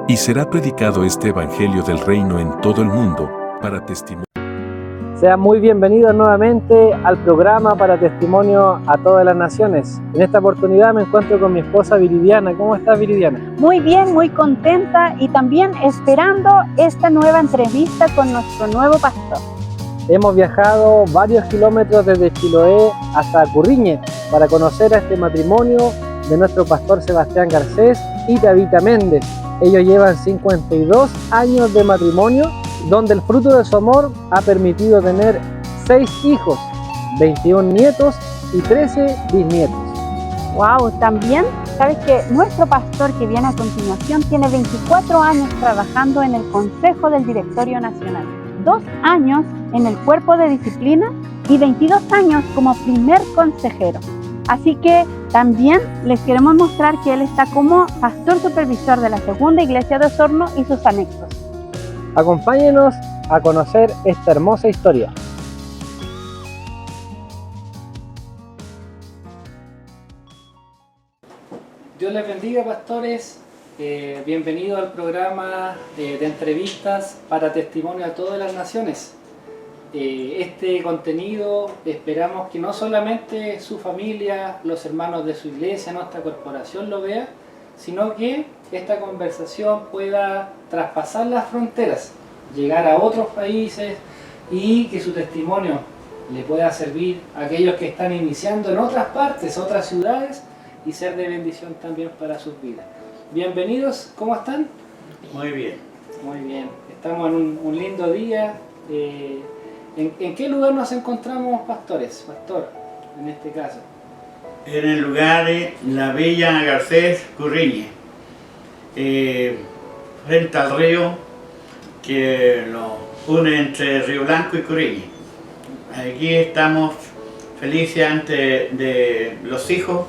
Y será predicado este Evangelio del Reino en todo el mundo, para testimonio. Sean muy bienvenidos nuevamente al programa para testimonio a todas las naciones. En esta oportunidad me encuentro con mi esposa Viridiana. ¿Cómo estás, Viridiana? Muy bien, muy contenta y también esperando esta nueva entrevista con nuestro nuevo pastor. Hemos viajado varios kilómetros desde Chiloé hasta Curriñe para conocer a este matrimonio de nuestro pastor Sebastián Garcés y Tabita Méndez. Ellos llevan 52 años de matrimonio, donde el fruto de su amor ha permitido tener 6 hijos, 21 nietos y 13 bisnietos. Wow, también sabes que nuestro pastor que viene a continuación tiene 24 años trabajando en el Consejo del Directorio Nacional, 2 años en el Cuerpo de Disciplina y 22 años como primer consejero. Así que también les queremos mostrar que él está como pastor supervisor de la Segunda Iglesia de Osorno y sus anexos. Acompáñenos a conocer esta hermosa historia. Dios les bendiga, pastores. Bienvenido al programa de entrevistas para testimonio a todas las naciones. Este contenido esperamos que no solamente su familia, los hermanos de su iglesia, nuestra corporación lo vea, sino que esta conversación pueda traspasar las fronteras, llegar a otros países y que su testimonio le pueda servir a aquellos que están iniciando en otras partes, otras ciudades, y ser de bendición también para sus vidas. Bienvenidos, ¿cómo están? Muy bien. Muy bien, estamos en un lindo día. ¿En qué lugar nos encontramos, pastores? Pastor, en este caso. En el lugar de la Villa Garcés, Curriñe, frente al río que lo une entre Río Blanco y Curriñe. Aquí estamos felices ante de los hijos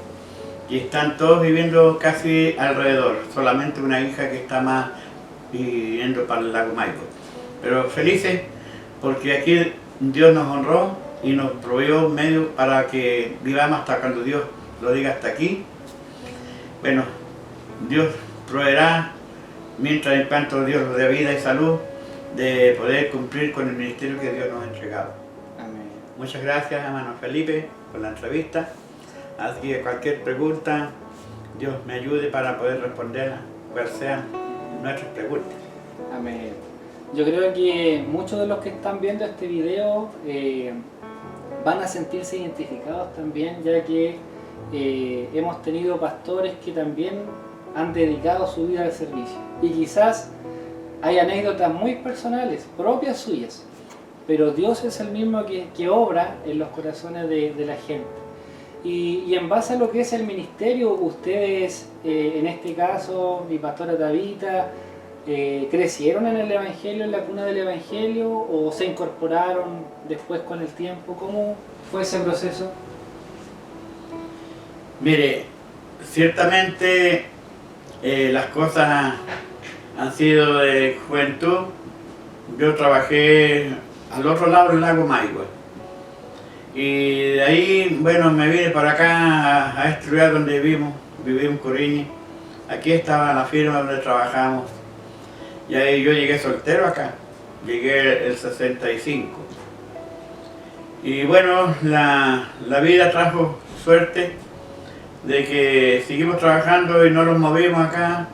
y están todos viviendo casi alrededor, solamente una hija que está más yendo para el lago Maipo. Pero felices porque aquí Dios nos honró y nos proveyó medios para que vivamos hasta cuando Dios lo diga hasta aquí. Bueno, Dios proveerá mientras en cuanto Dios nos dé vida y salud de poder cumplir con el ministerio que Dios nos ha entregado. Amén. Muchas gracias, hermano Felipe, por la entrevista. Así que cualquier pregunta, Dios me ayude para poder responderla, cual sean nuestras preguntas. Amén. Yo creo que muchos de los que están viendo este video van a sentirse identificados también, ya que hemos tenido pastores que también han dedicado su vida al servicio. Y quizás hay anécdotas muy personales, propias suyas, pero Dios es el mismo que obra en los corazones de la gente. Y en base a lo que es el ministerio, ustedes, en este caso, mi pastora Tabita, ¿crecieron en el Evangelio, en la cuna del Evangelio, o se incorporaron después con el tiempo? ¿Cómo fue ese proceso? Mire, ciertamente las cosas han sido de juventud. Yo trabajé al otro lado del lago Maipo. Y de ahí, bueno, me vine para acá a este lugar donde vivimos en Curriñe. Aquí estaba la firma donde trabajamos. Y ahí yo llegué soltero acá, llegué el 65. Y bueno, la vida trajo suerte de que seguimos trabajando y no nos movimos acá.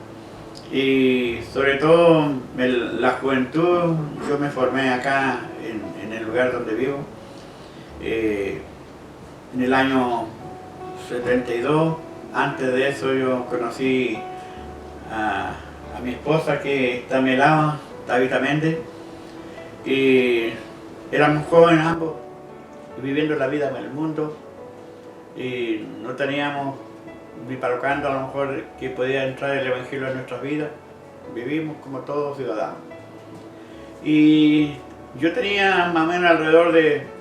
Y sobre todo la juventud, yo me formé acá en el lugar donde vivo. En el año 72, antes de eso yo conocí a mi esposa que está a mi lado, Tabita Méndez, y éramos jóvenes ambos, viviendo la vida en el mundo, y no teníamos ni parocando a lo mejor que podía entrar el Evangelio en nuestras vidas. Vivimos como todos ciudadanos. Y yo tenía más o menos alrededor de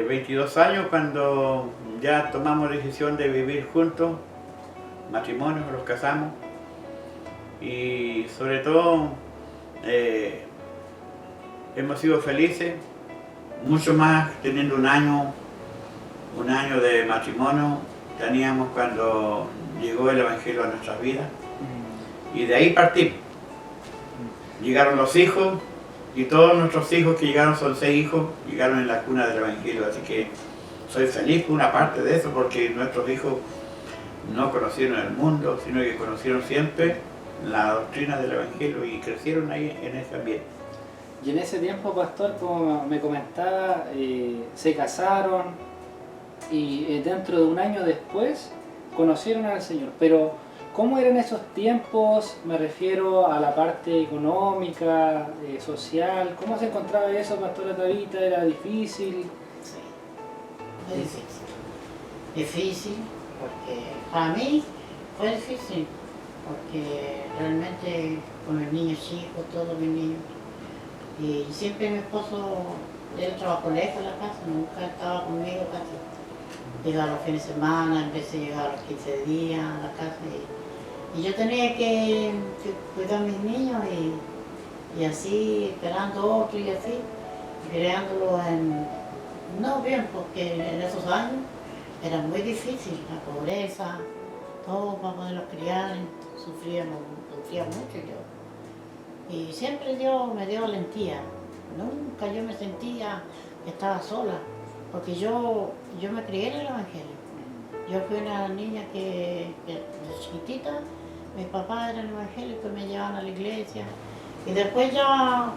22 años cuando ya tomamos la decisión de vivir juntos, matrimonio, nos casamos, y sobre todo hemos sido felices, mucho más teniendo un año de matrimonio teníamos cuando llegó el Evangelio a nuestras vidas. y de ahí partimos. Llegaron los hijos, y todos nuestros hijos que llegaron, son 6 hijos, llegaron en la cuna del Evangelio, así que soy feliz por una parte de eso, porque nuestros hijos no conocieron el mundo, sino que conocieron siempre la doctrina del Evangelio y crecieron ahí en ese ambiente. Y en ese tiempo, pastor, como me comentaba, se casaron y dentro de un año después conocieron al Señor. Pero, ¿cómo eran esos tiempos? Me refiero a la parte económica, social. ¿Cómo se encontraba eso, pastora Tabita? ¿Era difícil? Sí, muy difícil. Difícil, porque para mí fue difícil, porque realmente con los niños chicos, todos mis niños, y siempre mi esposo, él trabajó lejos en la casa, nunca estaba conmigo casi. Llegaba los fines de semana, en vez de llegar a los 15 días a la casa, y yo tenía que cuidar a mis niños y así, esperando otro y así, creándolos no bien, porque en esos años era muy difícil, la pobreza, todo para poderlos criar, sufría mucho yo. Y siempre Dios me dio valentía, nunca yo me sentía que estaba sola, porque yo me crié en el Evangelio. Yo fui una niña que de chiquitita, mi papá era el evangélico, me llevaban a la iglesia, y después ya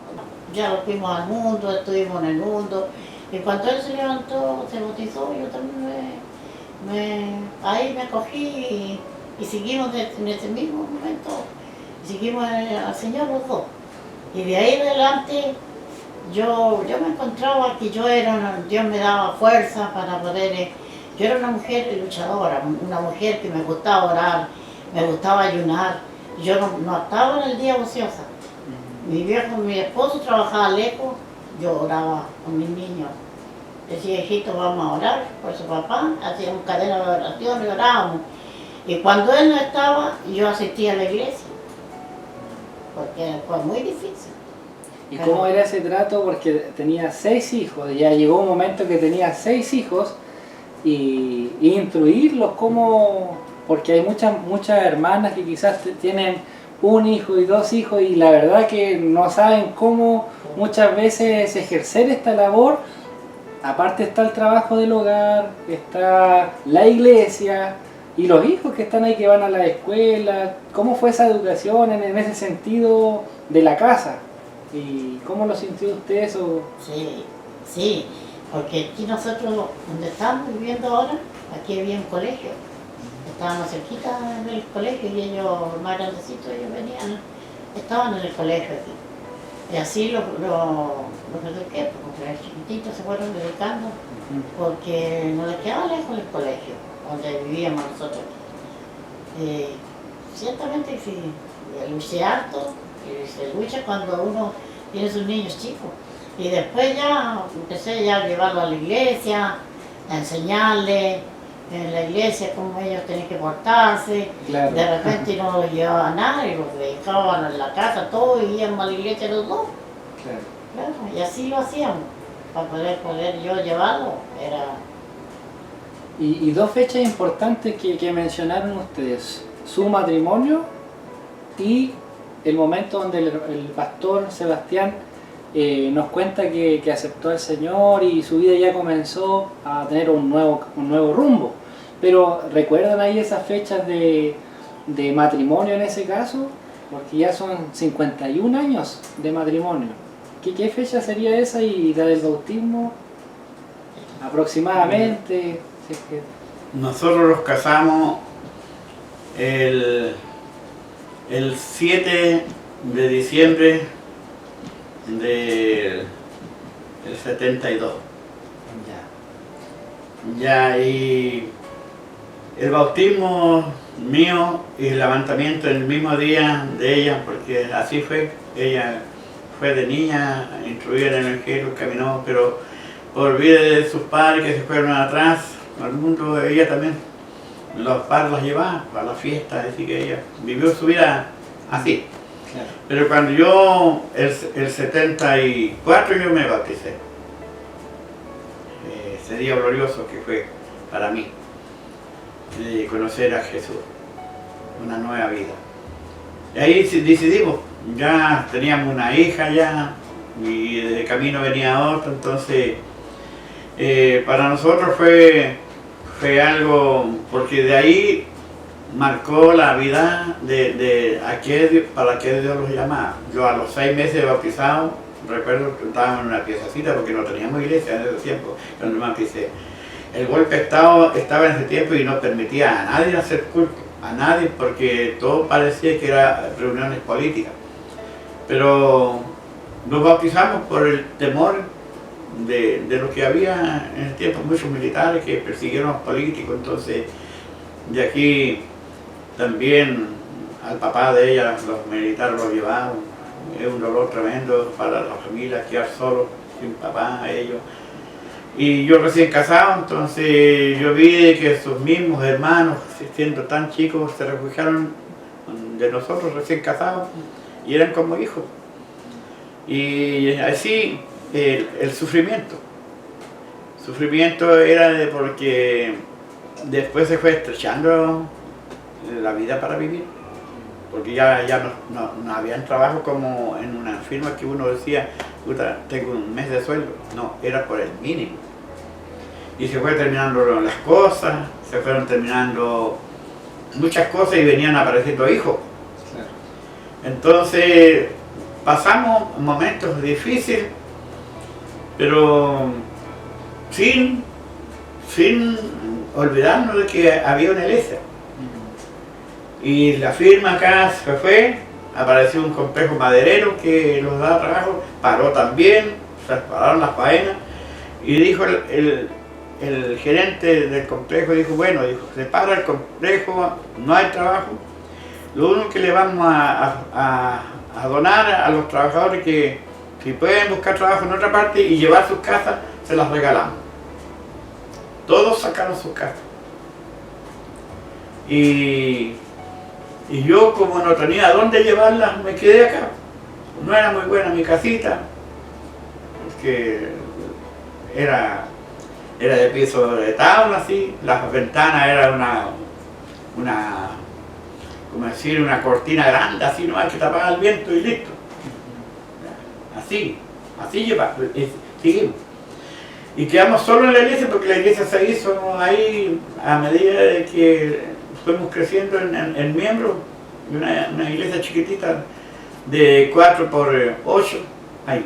lo fuimos al mundo, estuvimos en el mundo, y cuando él se levantó, se bautizó, yo también ahí me acogí y seguimos en ese mismo momento, seguimos al Señor los dos. Y de ahí en adelante yo me encontraba que Dios me daba fuerza para poder, yo era una mujer luchadora, una mujer que me gustaba orar, me gustaba ayunar, yo no estaba en el día ociosa. Mi esposo trabajaba lejos, yo oraba con mis niños. Decía, hijito, vamos a orar por su papá, hacíamos cadena de oración y orábamos. Y cuando él no estaba, yo asistía a la iglesia, porque fue muy difícil. ¿Y cómo era ese trato? Porque tenía 6 hijos, ya llegó un momento que tenía 6 hijos, y instruirlos como, porque hay muchas hermanas que quizás tienen un hijo y 2 hijos y la verdad que no saben cómo muchas veces ejercer esta labor. Aparte está el trabajo del hogar, está la iglesia y los hijos que están ahí, que van a la escuela. ¿Cómo fue esa educación en ese sentido de la casa? ¿Y cómo lo sintió usted eso? Sí, porque aquí nosotros, donde estamos viviendo ahora, aquí había un colegio. Estábamos cerquita en el colegio y ellos, más grandecitos, ellos venían, estaban en el colegio aquí. Y así los eduqué, porque los chiquititos se fueron dedicando, porque nos les quedaba lejos el colegio, donde vivíamos nosotros. Ciertamente sí, luché harto, y se lucha cuando uno tiene sus niños chicos. Y después ya empecé a llevarlos a la iglesia, a enseñarles en la iglesia cómo ellos tienen que portarse. Claro. De repente no los llevaba a nadie, los dejaban en la casa todos y íbamos a la iglesia los dos. Claro, y así lo hacíamos, para poder yo llevarlo. Y 2 fechas importantes que mencionaron ustedes: su matrimonio y el momento donde el pastor Sebastián nos cuenta que aceptó al Señor y su vida ya comenzó a tener un nuevo rumbo. Pero ¿recuerdan ahí esas fechas de matrimonio en ese caso? Porque ya son 51 años de matrimonio. ¿Qué fecha sería esa y la del bautismo? Aproximadamente. Si es que... Nosotros los casamos el 7 de diciembre del 72. Ya, y el bautismo mío y el levantamiento el mismo día de ella, porque así fue. Ella fue de niña, instruida en el Evangelio, caminó, pero por vida de sus padres que se fueron atrás al mundo, ella también, los padres las llevaban a la fiesta, así que ella vivió su vida así. Claro. Pero cuando yo, el 74, yo me bauticé. Ese día glorioso que fue para mí, de conocer a Jesús, una nueva vida. ahí decidimos, ya teníamos una hija ya, y de camino venía otra, entonces para nosotros fue algo, porque de ahí marcó la vida de para qué Dios los llamaba. Yo a los 6 meses de bautizado, recuerdo que estábamos en una piececita porque no teníamos iglesia en ese tiempo, cuando me bauticé. El golpe de Estado estaba en ese tiempo y no permitía a nadie hacer culto, a nadie, porque todo parecía que eran reuniones políticas. Pero nos bautizamos por el temor de lo que había en el tiempo, muchos militares que persiguieron a los políticos, entonces de aquí también al papá de ella los militares lo llevaron. Es un dolor tremendo para la familia quedar solo, sin papá, ellos. Y yo recién casado, entonces yo vi que sus mismos hermanos, siendo tan chicos, se refugiaron de nosotros recién casados y eran como hijos. Y así el sufrimiento. El sufrimiento era porque después se fue estrechando la vida para vivir, porque ya no habían trabajo como en una firma que uno decía, puta, tengo un mes de sueldo. No, era por el mínimo. Y se fue terminando las cosas, se fueron terminando muchas cosas y venían apareciendo hijos. Claro. Entonces pasamos momentos difíciles, pero sin olvidarnos de que había una iglesia. Y la firma acá se fue, apareció un complejo maderero que nos daba trabajo, paró también, se pararon las faenas y dijo el gerente del complejo, dijo, bueno, se para el complejo, no hay trabajo, lo único que le vamos a donar a los trabajadores que si pueden buscar trabajo en otra parte y llevar sus casas, se las regalamos. Todos sacaron sus casas. Y yo, como no tenía a dónde llevarlas, me quedé acá. No era muy buena mi casita, que era de piso de tabla, así. Las ventanas eran como decir, una cortina grande, así no hay que tapar el viento y listo. Así lleva, seguimos. Y quedamos solo en la iglesia porque la iglesia se hizo ahí a medida de que fuimos creciendo en miembros, una iglesia chiquitita de 4 por 8, ahí.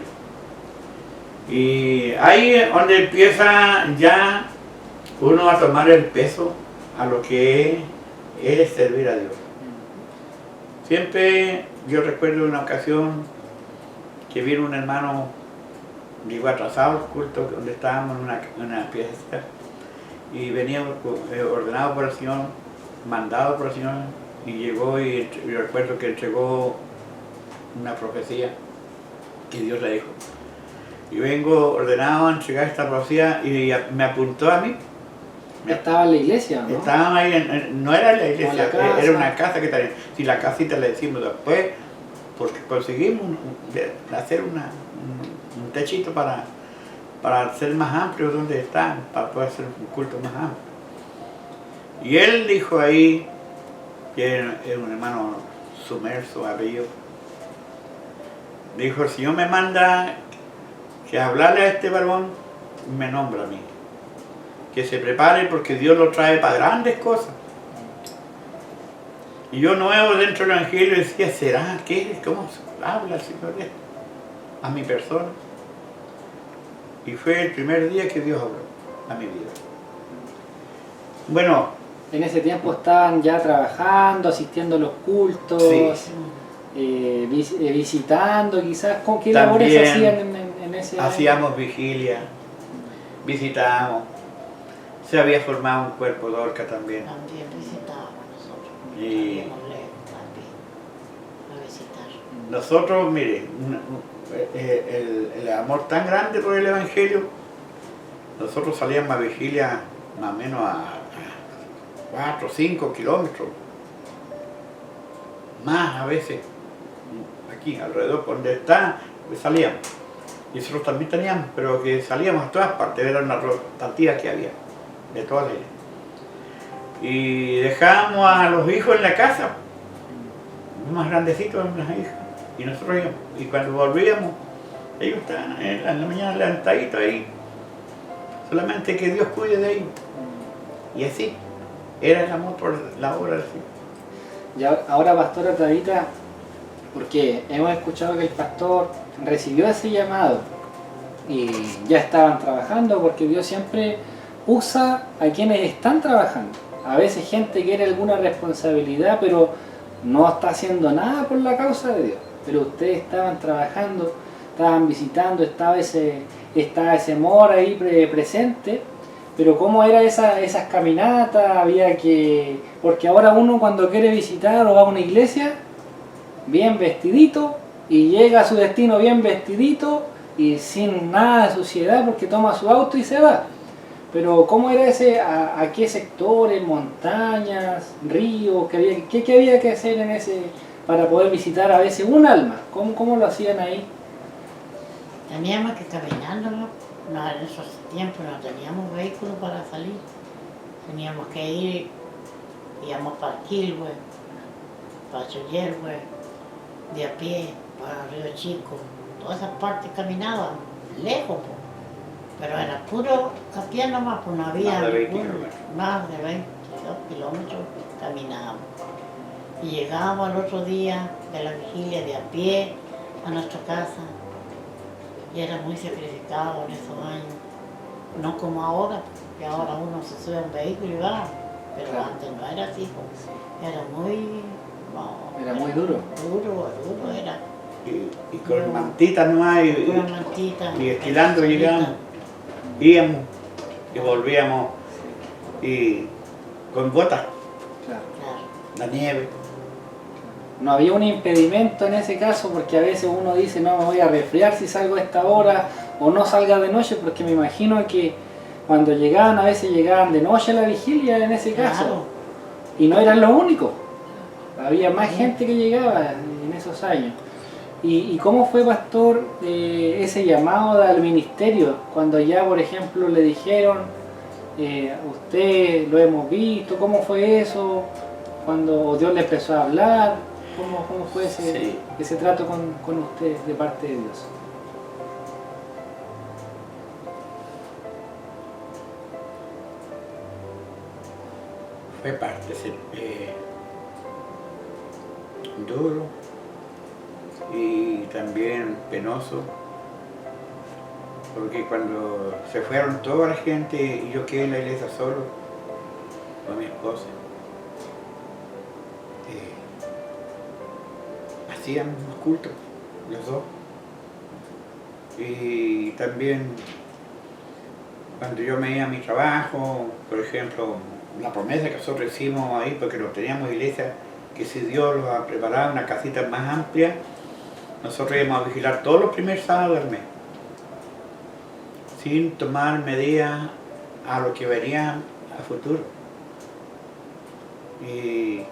Y ahí es donde empieza ya uno a tomar el peso a lo que es servir a Dios. Siempre yo recuerdo una ocasión que vino un hermano, llegó atrasado al culto donde estábamos en una pieza y venía ordenado por el Señor, mandado por el Señor, y llegó y yo recuerdo que entregó una profecía que Dios le dijo. Y vengo ordenado a entregar esta profecía y me apuntó a mí. Estaba en la iglesia, ¿no? Estábamos ahí, no era en la iglesia, era una casa que tenía. Si la casita le decimos después, porque conseguimos hacer un techito para ser más amplio donde está, para poder hacer un culto más amplio. Y él dijo ahí, que era un hermano sumerso, apellido, dijo, el Señor me manda que hablarle a este varón, me nombra a mí. Que se prepare porque Dios lo trae para grandes cosas. Y yo nuevo dentro del Evangelio decía, ¿será? ¿Qué? ¿Cómo habla el Señor a mi persona? Y fue el primer día que Dios habló a mi vida. Bueno, en ese tiempo estaban ya trabajando, asistiendo a los cultos, sí. Visitando quizás. ¿Con qué También labores hacían en ese? Hacíamos vigilia, visitábamos. Se había formado un cuerpo de orca también. También visitábamos nosotros. Y también a visitar. nosotros, mire, el amor tan grande por el Evangelio, nosotros salíamos a vigilia más o menos a 4 o 5 kilómetros, más a veces, aquí alrededor, por donde está, pues salíamos. Y nosotros también teníamos, pero que salíamos a todas partes, era una rotativa que había, de todas las islas. Y dejábamos a los hijos en la casa, más grandecitos, las hijas, y nosotros íbamos. Y cuando volvíamos, ellos estaban en la mañana levantaditos ahí, solamente que Dios cuide de ellos. Y así, era el amor por la obra del Señor. Y ahora, pastora Tabita, porque hemos escuchado que el pastor recibió ese llamado y ya estaban trabajando, porque Dios siempre usa a quienes están trabajando. A veces gente quiere alguna responsabilidad, pero no está haciendo nada por la causa de Dios. Pero ustedes estaban trabajando, estaban visitando, estaba ese amor ahí presente. Pero cómo era esas caminatas, había que... Porque ahora uno cuando quiere visitar o va a una iglesia, bien vestidito, y llega a su destino bien vestidito y sin nada de suciedad porque toma su auto y se va. Pero ¿cómo era a qué sectores, montañas, ríos, qué había que hacer en ese para poder visitar a veces un alma? ¿Cómo lo hacían ahí? Teníamos que caminarlo. No, en esos tiempos no teníamos vehículos para salir. Teníamos que ir, íbamos para Quilhue, para Choyerhue, de a pie, para Río Chico. Todas esas partes caminaban, lejos, pues. Pero era puro a pie nomás, pues no había más de 22 kilómetros caminábamos. Y llegábamos al otro día de la vigilia de a pie a nuestra casa. Y era muy sacrificado en esos años. No como ahora, que ahora uno se sube a un vehículo y va. Pero claro, antes no era así, pues. Era muy... No, era muy duro. Duro era. Y con mantitas nomás, con mantita, y esquilando llegamos, íbamos y volvíamos y con botas, Claro. la nieve. No había un impedimento en ese caso, porque a veces uno dice, no, me voy a resfriar si salgo a esta hora, o no salga de noche, porque me imagino que cuando llegaban, a veces llegaban de noche a la vigilia en ese caso, Claro. Y no eran los únicos, había más gente que llegaba en esos años. ¿Y cómo fue, pastor, ese llamado al ministerio? Cuando ya, por ejemplo, le dijeron, usted lo hemos visto, ¿cómo fue eso? Cuando Dios le empezó a hablar, ¿cómo fue ese trato con usted de parte de Dios? Fue parte duro y también penoso, porque cuando se fueron toda la gente y yo quedé en la iglesia solo con mi esposa, hacían los cultos, los dos. Y también cuando yo me iba a mi trabajo, por ejemplo, la promesa que nosotros hicimos ahí, porque no teníamos iglesia, que si Dios nos ha preparado una casita más amplia, nosotros íbamos a vigilar todos los primeros sábados del mes, sin tomar medidas a lo que venía a futuro. Y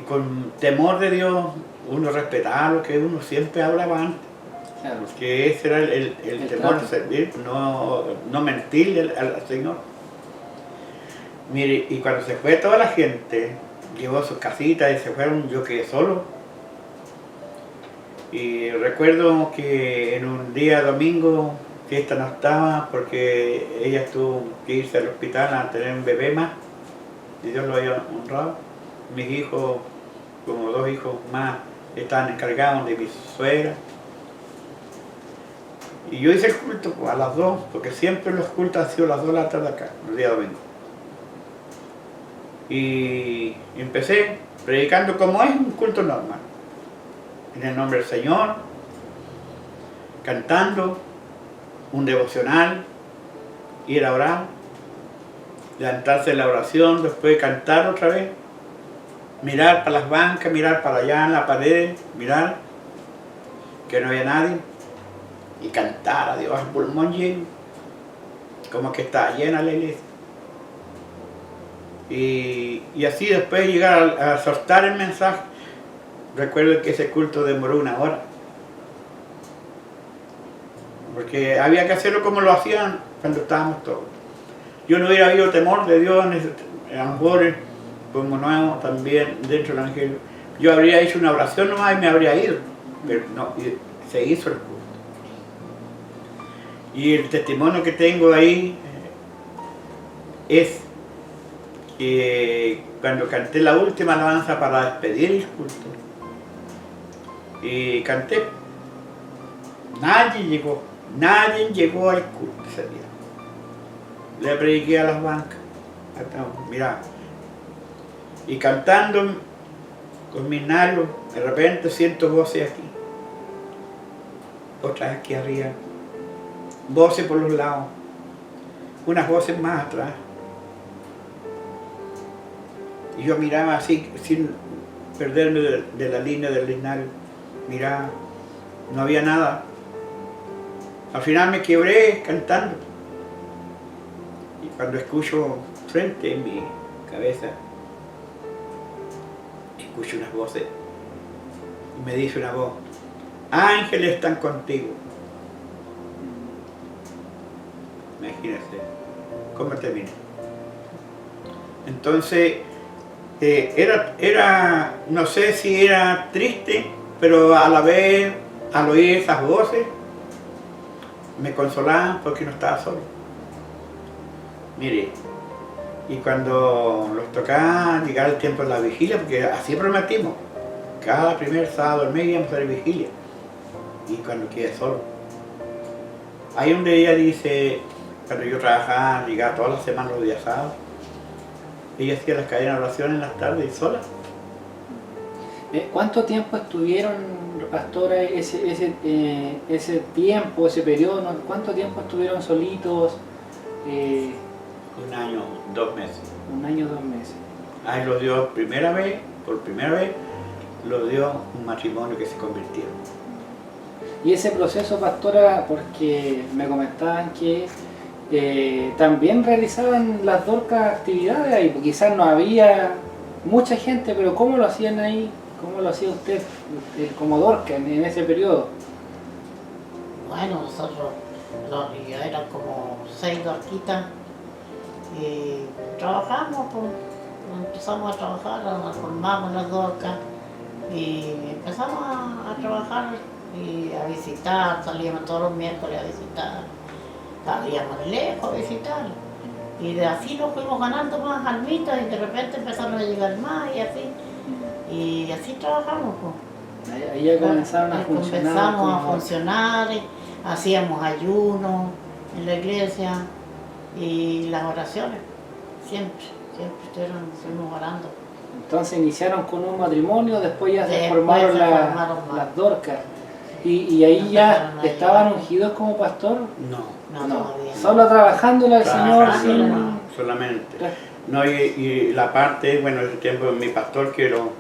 con temor de Dios, uno respetaba lo que uno siempre hablaba antes. Claro. Que ese era el temor de servir, no mentirle al Señor. Mire, y cuando se fue toda la gente, llevó sus casitas y se fueron, yo quedé solo. Y recuerdo que en un día domingo, fiesta no estaba porque ella tuvo que irse al hospital a tener un bebé más, y Dios lo había honrado. Mis hijos, como 2 hijos más, estaban encargados de mi suegra. Y yo hice el culto a las 2, porque siempre los cultos han sido las 2 de la tarde acá, el día domingo. Y empecé predicando como es un culto normal, en el nombre del Señor, cantando un devocional, ir a orar, levantarse en la oración, después cantar otra vez, mirar para las bancas, mirar para allá en la pared, mirar que no había nadie, y cantar a Dios al pulmón lleno, como que está llena la iglesia. Y así después llegar a soltar el mensaje. Recuerdo que ese culto demoró 1 hora, porque había que hacerlo como lo hacían cuando estábamos todos. Yo no hubiera habido temor de Dios, a lo mejor como nuevo también dentro del Evangelio, Yo habría hecho una oración nomás y me habría ido, pero no, se hizo el culto. Y el testimonio que tengo ahí es que cuando canté la última alabanza para despedir el culto, y canté, nadie llegó al culto ese día. Le prediqué a las bancas, mira, y cantando con mis nalgos, de repente siento voces aquí, otras aquí arriba, voces por los lados, unas voces más atrás. Y yo miraba así, sin perderme de la línea del lineal, miraba, no había nada. Al final me quebré cantando. Y cuando escucho frente en mi cabeza, escucho unas voces y me dice una voz, ángeles están contigo. Imagínense cómo termina. Entonces, no sé si era triste, pero a la vez, al oír esas voces, me consolaban porque no estaba solo. Mire, y cuando nos tocaba llegar el tiempo de la vigilia, porque así prometimos, cada primer sábado del mes íbamos a hacer vigilia, y cuando quedé solo. Hay un día dice, cuando yo trabajaba, llegaba todas las semanas los días sábados, ella hacía las cadenas de oración en las tardes y sola. ¿Cuánto tiempo estuvieron, pastora, ese tiempo, ese periodo? ¿Cuánto tiempo estuvieron solitos? 1 año, 2 meses. 1 año, 2 meses. Ahí lo dio por primera vez, lo dio un matrimonio que se convirtieron. Y ese proceso, pastora, porque me comentaban que también realizaban las Dorcas actividades ahí, porque quizás no había mucha gente, pero ¿cómo lo hacían ahí? ¿Cómo lo hacía usted como Dorca en ese periodo? Bueno, nosotros ya eran como 6 dorquitas y trabajamos, pues, empezamos a trabajar, formamos las dorcas y empezamos a trabajar y a visitar, salíamos todos los miércoles a visitar, salíamos lejos a visitar y de así nos fuimos ganando más almitas y de repente empezaron a llegar más y así trabajamos, pues. Ahí ya comenzaron a funcionar. Empezamos a funcionar, hacíamos ayunos en la iglesia y las oraciones, siempre estuvimos orando. Entonces iniciaron con un matrimonio, después ya se Después formaron se formaron más. las Dorcas. ¿Y ahí ya estaban ungidos como pastor? No, Todavía no. Solo trabajándole al Señor trabajando sin... nomás, solamente. No, y la parte, bueno, el tiempo de mi pastor quiero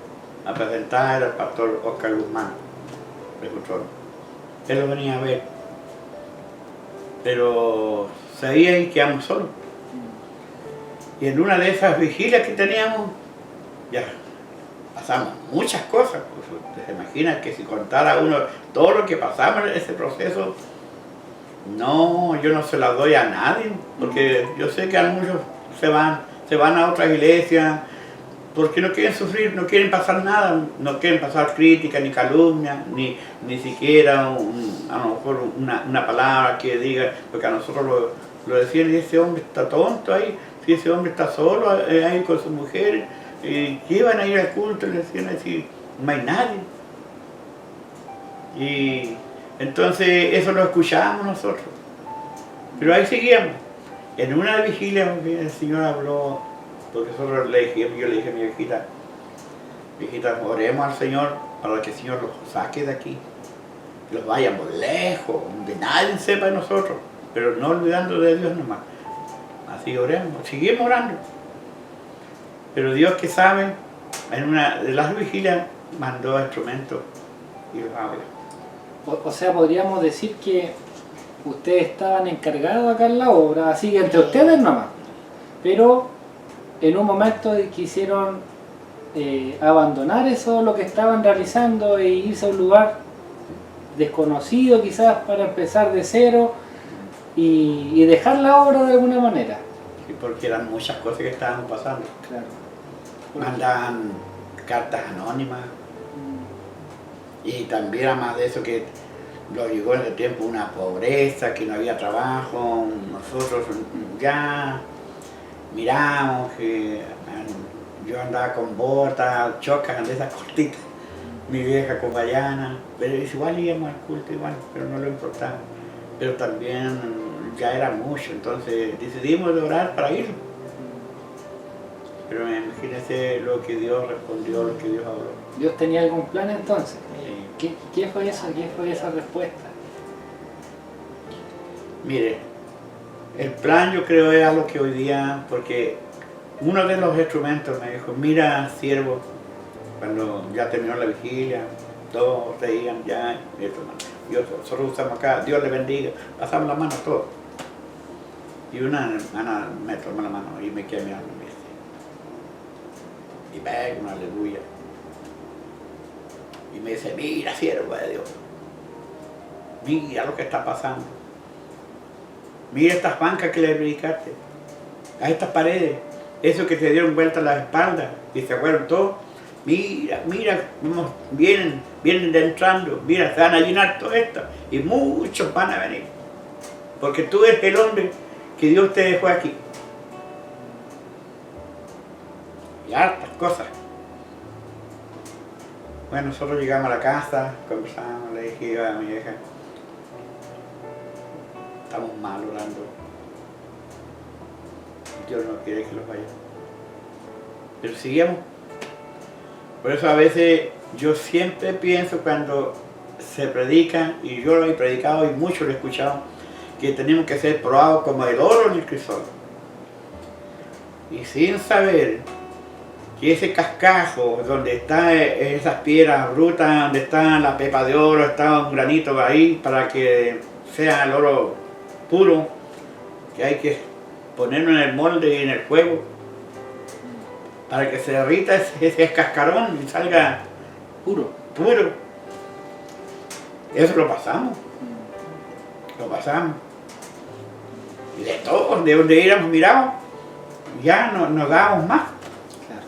presentar era el pastor Oscar Guzmán, precursor. Él lo venía a ver, pero sabía y quedamos solos. Y en una de esas vigilias que teníamos, ya pasamos muchas cosas. Pues, usted se imagina que si contara uno todo lo que pasamos en ese proceso, no, yo no se las doy a nadie, porque yo sé que a muchos se van a otras iglesias, porque no quieren sufrir, no quieren pasar nada, no quieren pasar crítica, ni calumnia, ni siquiera a lo mejor una palabra que diga, porque a nosotros lo decían, y ese hombre está tonto ahí, si ese hombre está solo ahí con su mujer, que iban a ir al culto, le decían así, no hay nadie. Y entonces eso lo escuchábamos nosotros, pero ahí seguíamos. En una vigilia el Señor habló, porque nosotros yo le dije a mi viejita, oremos al Señor para que el Señor los saque de aquí, los vayamos lejos, donde nadie sepa de nosotros, pero no olvidando de Dios nomás. Así oremos, seguimos orando. Pero Dios que sabe, en una de las vigilias mandó instrumentos y los habla. O sea, podríamos decir que ustedes estaban encargados acá en la obra, así que entre ustedes nomás. Pero en un momento quisieron abandonar eso, lo que estaban realizando, e irse a un lugar desconocido quizás para empezar de cero y dejar la obra de alguna manera. Sí, porque eran muchas cosas que estaban pasando. Claro. Mandaban cartas anónimas Y también además de eso que nos llegó en ese tiempo una pobreza, que no había trabajo, nosotros ya miramos que yo andaba con botas, chocas, de esas cortitas, mi vieja con bayana, pero igual íbamos al culto igual, pero no lo importaba. Pero también ya era mucho, entonces decidimos de orar para ir. Pero imagínense lo que Dios respondió, lo que Dios habló. ¿Dios tenía algún plan entonces? Sí. ¿Qué fue eso? ¿Qué fue esa respuesta? Mire, el plan yo creo es algo que hoy día, porque uno de los instrumentos me dijo, mira siervo, cuando ya terminó la vigilia, todos reían ya, y esto, yo solo usamos acá, Dios le bendiga, pasamos la mano a todos. Y una hermana me tomó la mano y me quedé mirando y me dice, y pega una aleluya. Y me dice, mira siervo de Dios, mira lo que está pasando. Mira estas bancas que le predicaste, a estas paredes, eso que te dieron vuelta a las espaldas y se fueron todos. Mira, mira, vamos, vienen entrando, mira, se van a llenar todo esto y muchos van a venir. Porque tú eres el hombre que Dios te dejó aquí. Y hartas cosas. Bueno, nosotros llegamos a la casa, conversamos, le dije a mi vieja, estamos mal orando. Dios no quiere que los vaya. Pero seguimos. Por eso a veces yo siempre pienso cuando se predica, y yo lo he predicado y mucho lo he escuchado, que tenemos que ser probados como el oro en el crisol. Y sin saber que ese cascajo donde están esas piedras brutas, donde está la pepa de oro, está un granito ahí para que sea el oro puro, que hay que ponerlo en el molde y en el fuego para que se derrita ese cascarón y salga puro. Eso lo pasamos. Y de todos, de donde íbamos mirado, ya no, nos dábamos más. Claro.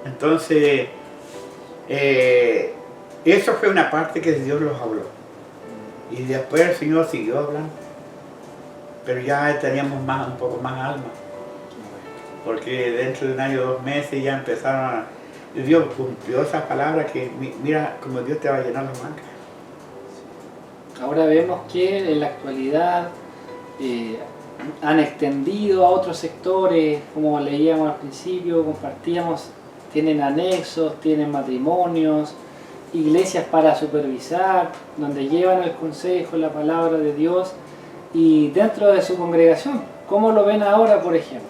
Entonces, eso fue una parte que Dios los habló. Y después el Señor siguió hablando. Pero ya teníamos un poco más alma. Porque dentro de un año, 2 meses ya empezaron a... Dios cumplió esa palabra que mira como Dios te va a llenar las bancas. Ahora vemos que en la actualidad han extendido a otros sectores, como leíamos al principio, compartíamos, tienen anexos, tienen matrimonios, iglesias para supervisar, donde llevan el consejo, la palabra de Dios, y dentro de su congregación, ¿cómo lo ven ahora, por ejemplo?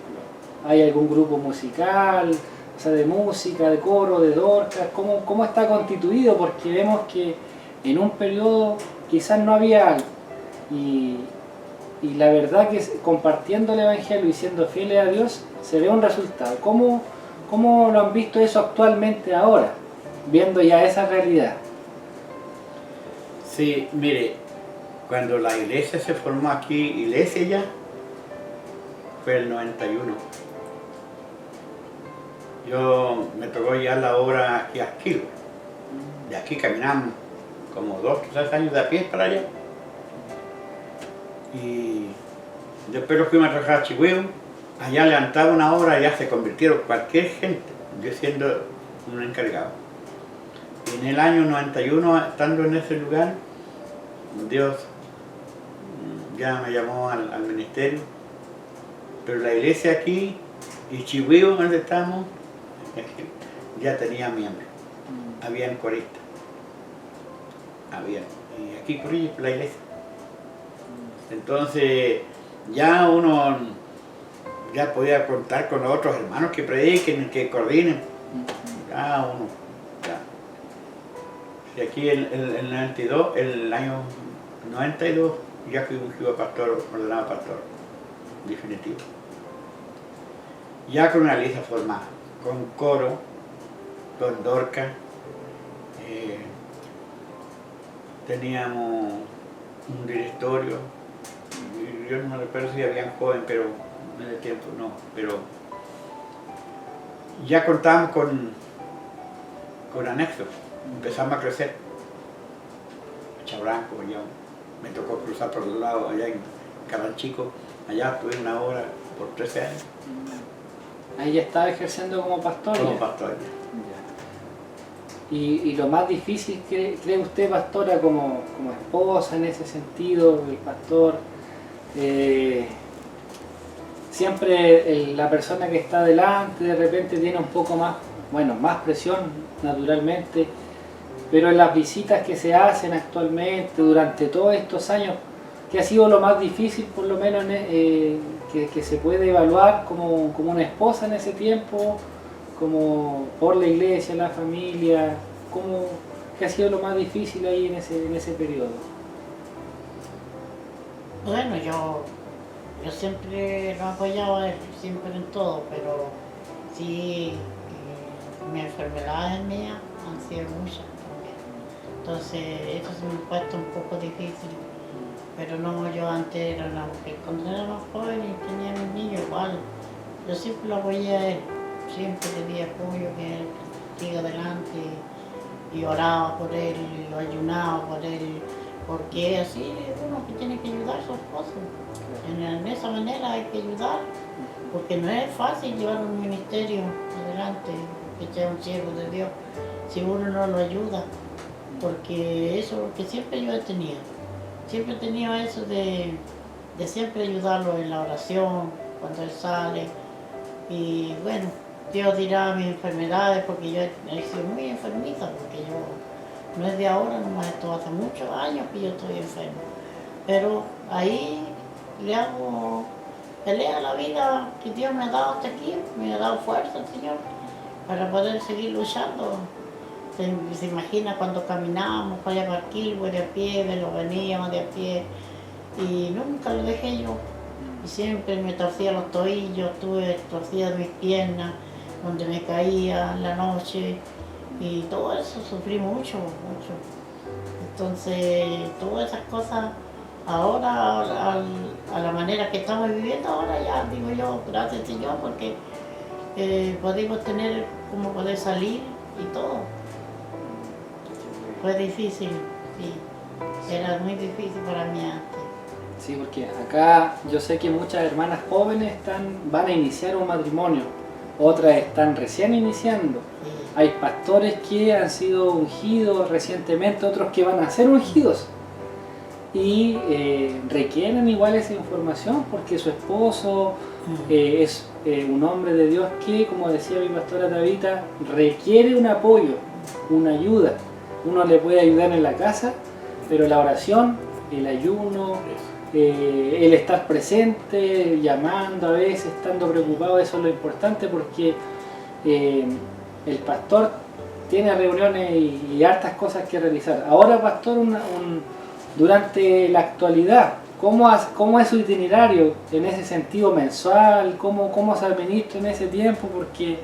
¿Hay algún grupo musical, o sea, de música, de coro, de dorcas? ¿Cómo está constituido? Porque vemos que en un periodo quizás no había algo. Y la verdad que compartiendo el Evangelio y siendo fieles a Dios, se ve un resultado. ¿Cómo lo han visto eso actualmente ahora, viendo ya esa realidad? Sí, mire, cuando la iglesia se formó aquí, iglesia ya, fue el 91. Me tocó ya la obra aquí a Esquilo. De aquí caminamos como 2 o 3 años de a pie para allá. Y después lo fuimos a trabajar a Chihuahua. Allá levantaba una obra, allá se convirtieron cualquier gente, yo siendo un encargado. Y en el año 91, estando en ese lugar, Dios ya me llamó al ministerio. Pero la iglesia aquí y Chihuahua, donde estamos, ya tenía miembros. Habían coristas. Y aquí corrí la iglesia. Entonces ya uno ya podía contar con otros hermanos que prediquen, que coordinen. Cada uno. Ya. Y aquí el 92, el año 92, ya fui ungido pastor, ordenado pastor. Definitivo. Ya con una lista formada, con coro, con dorca, teníamos un directorio, yo no me recuerdo si había joven, pero en ese tiempo no, pero ya contábamos con anexos. empezamos a crecer. Chabranco, yo me tocó cruzar por el lado allá en Cabanchico, allá estuve una hora por 13 años. Ahí ya estaba ejerciendo como pastor. Como ya. pastor. Y lo más difícil, cree usted, pastora, como esposa en ese sentido, el pastor, siempre la persona que está delante de repente tiene un poco más, bueno, más presión naturalmente, pero en las visitas que se hacen actualmente durante todos estos años, ¿qué ha sido lo más difícil, por lo menos que se puede evaluar como una esposa en ese tiempo, como por la iglesia, la familia? ¿Qué ha sido lo más difícil ahí en ese periodo? Bueno, yo siempre lo apoyaba a él, siempre en todo, pero sí, mis enfermedades mías han sido muchas también. Entonces, eso se me ha puesto un poco difícil. Pero no, yo antes era una mujer, cuando era más joven y tenía a mis niños igual, yo siempre lo apoyé a él, siempre le di apoyo, que él siga adelante, y oraba por él, y lo ayunaba por él, porque así es uno que tiene que ayudar a su esposo. En esa manera hay que ayudar, porque no es fácil llevar un ministerio adelante, que sea un siervo de Dios, si uno no lo ayuda, porque eso es lo que siempre yo he tenido. Siempre he tenido eso de siempre ayudarlo en la oración, cuando él sale. Y bueno, Dios dirá mis enfermedades, porque yo he sido muy enfermita, porque yo no es de ahora, nomás esto hace muchos años que yo estoy enfermo. Pero ahí le hago pelea a la vida que Dios me ha dado hasta aquí, me ha dado fuerza el Señor para poder seguir luchando. Se imagina cuando caminábamos para allá para Quilmes de a pie, veníamos de a pie, y nunca lo dejé yo. Y siempre me torcía los tobillos, torcía mis piernas, donde me caía en la noche, y todo eso sufrí mucho. Entonces, todas esas cosas, ahora, a la manera que estamos viviendo, ahora ya digo yo, gracias Señor, porque podemos tener como poder salir y todo. Fue difícil, sí. Era muy difícil para mí antes. Sí, porque acá yo sé que muchas hermanas jóvenes van a iniciar un matrimonio, otras están recién iniciando. Sí. Hay pastores que han sido ungidos recientemente, otros que van a ser ungidos. Y requieren igual esa información porque su esposo es un hombre de Dios que, como decía mi pastora Tabita, requiere un apoyo, una ayuda. Uno le puede ayudar en la casa, pero la oración, el ayuno, el estar presente, llamando a veces, estando preocupado, eso es lo importante, porque el pastor tiene reuniones y hartas cosas que realizar. Ahora, pastor, durante la actualidad, ¿cómo es su itinerario en ese sentido mensual? ¿Cómo se administra en ese tiempo? Porque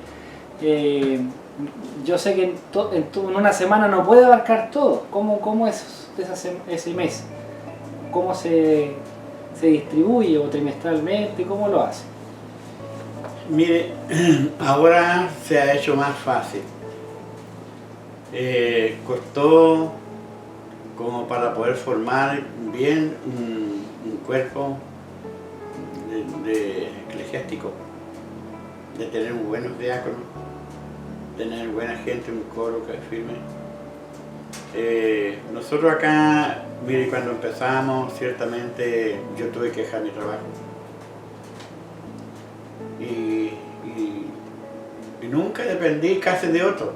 yo sé que en una semana no puede abarcar todo. ¿Cómo es ese mes? ¿Cómo se distribuye o trimestralmente? ¿Cómo lo hace? Mire, ahora se ha hecho más fácil. Costó como para poder formar bien un cuerpo de eclesiástico, de tener buenos diáconos, tener buena gente, un coro que es firme. Nosotros acá, mire, cuando empezamos, ciertamente yo tuve que dejar mi trabajo. Y nunca dependí casi de otro,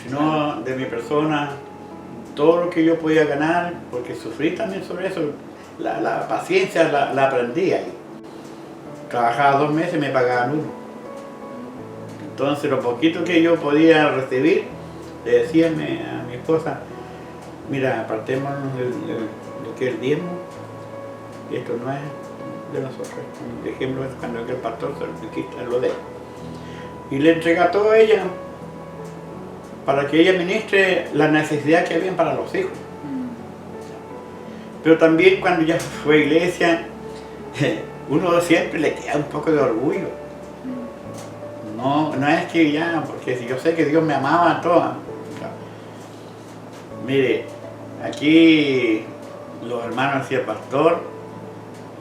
sino de mi persona, todo lo que yo podía ganar, porque sufrí también sobre eso. La paciencia la aprendí ahí. Trabajaba 2 meses y me pagaban 1. Entonces lo poquito que yo podía recibir, le decía a mi esposa, mira, apartemos lo que es el diezmo, esto no es de nosotros, dejémoslo cuando el pastor se lo dé. Y le entrega todo a ella para que ella ministre la necesidad que había para los hijos. Pero también cuando ya fue a iglesia, uno siempre le queda un poco de orgullo. No es que ya, porque si yo sé que Dios me amaba a todas, Mire, aquí los hermanos decían, pastor,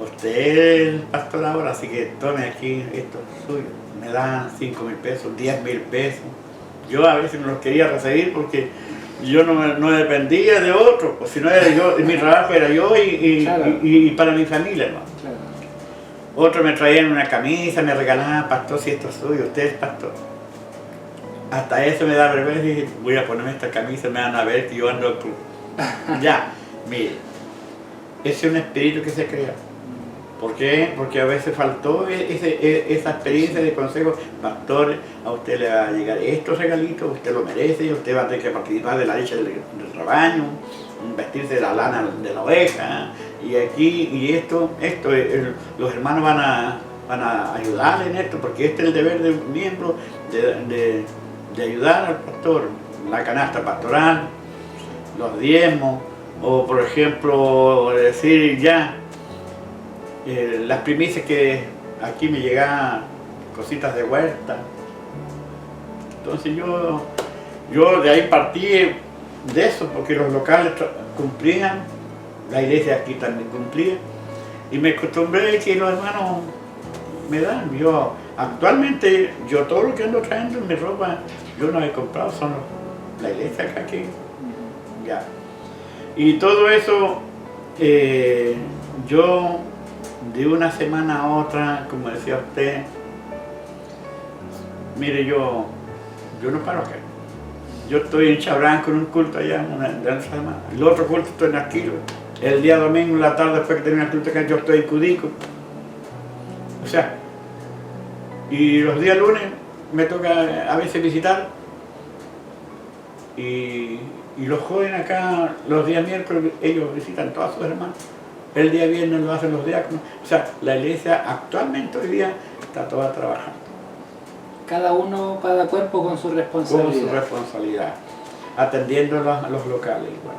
usted es el pastor ahora, así que tome aquí esto suyo. Me dan 5.000 pesos, 10.000 pesos. Yo a veces no los quería recibir porque yo no dependía de otro, pues si no era yo, mi trabajo era yo y para mi familia, ¿no? Claro. Otros me traían una camisa, me regalaban, pastor, si esto es suyo, usted es pastor. Hasta eso me da vergüenza y dije, voy a ponerme esta camisa, me van a ver que yo ando al club. Ya, mire, ese es un espíritu que se crea. ¿Por qué? Porque a veces faltó esa experiencia de consejo. Pastor, a usted le va a llegar estos regalitos, usted lo merece, usted va a tener que participar de la leche del rebaño, vestirse de la lana de la oveja, y aquí, y esto los hermanos van a ayudarle en esto, porque este es el deber de un miembro de ayudar al pastor, la canasta pastoral, los diezmos, o por ejemplo, decir ya, las primicias que aquí me llegaban, cositas de huerta. Entonces yo de ahí partí de eso, porque los locales cumplían, la iglesia aquí también cumplía, y me acostumbré que los hermanos me dan. Yo actualmente, todo lo que ando trayendo en mi ropa, yo no he comprado, son la iglesia acá que ya. Y todo eso, yo de una semana a otra, como decía usted, mire, yo no paro acá. Yo estoy en Chabrán con un culto allá, de una semana. El otro culto estoy en Aquilo. El día domingo, en la tarde, después que termina el culto acá, yo estoy en Cudico. O sea, y los días lunes me toca a veces visitar. Y los jóvenes acá, los días miércoles, ellos visitan todas sus hermanas. El día viernes lo hacen los diáconos. O sea, la iglesia actualmente hoy día está toda trabajando. Cada cuerpo con su responsabilidad. Con su responsabilidad, atendiendo a los locales igual.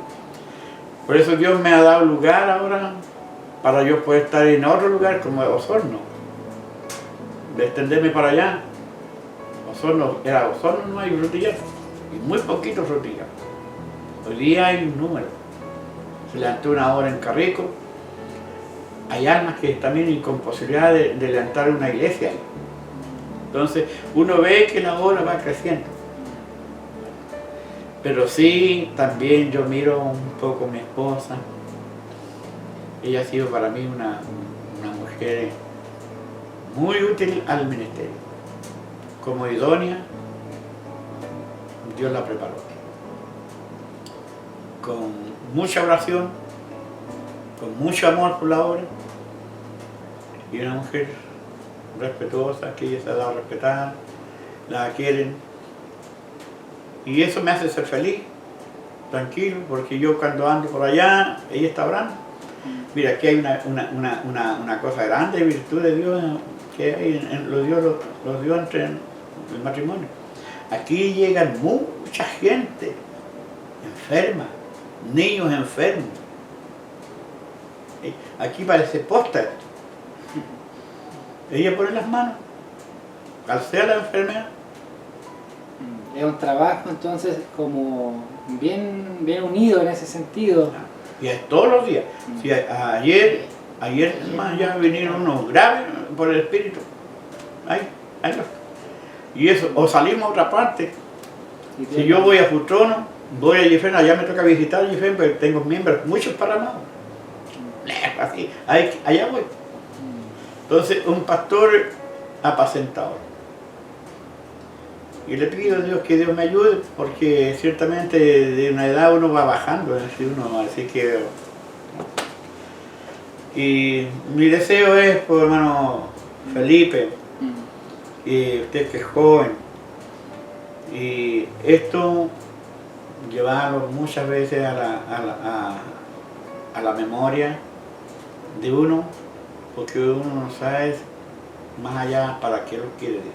Por eso Dios me ha dado lugar ahora para yo poder estar en otro lugar como Osorno. De extenderme para allá. Osorno no hay frutillas, y muy poquitos frutillas. Hoy día hay un número. Se levantó una obra en Carrico. Hay almas que también con posibilidad de levantar una iglesia ahí. Entonces uno ve que la obra va creciendo. Pero sí, también yo miro un poco a mi esposa. Ella ha sido para mí una mujer muy útil al ministerio. Como idónea, Dios la preparó. Con mucha oración, con mucho amor por la obra, y una mujer respetuosa, que ella se ha dado a respetar, la quieren, y eso me hace ser feliz, tranquilo, porque yo cuando ando por allá, ella está orando. Mira, aquí hay una cosa grande, virtud de Dios, que hay los dio entre el matrimonio. Aquí llegan mucha gente enferma, niños enfermos. Aquí parece póster. Ella pone las manos, calcea la enfermedad. Es un trabajo entonces como bien unido en ese sentido. Y es todos los días. Si ayer más ya vinieron unos graves por el espíritu. Y eso, o salimos a otra parte. Si yo voy a Futrono, voy a Yefén, allá me toca visitar a Yefén, porque tengo miembros, muchos paramados. Así, allá voy. Entonces, un pastor apacentador. Y le pido a Dios que Dios me ayude, porque ciertamente de una edad uno va bajando, así que... Y mi deseo es, pues, hermano Felipe, y usted que es joven, y esto llevarlo muchas veces a la memoria de uno, porque uno no sabe más allá para qué lo quiere Dios.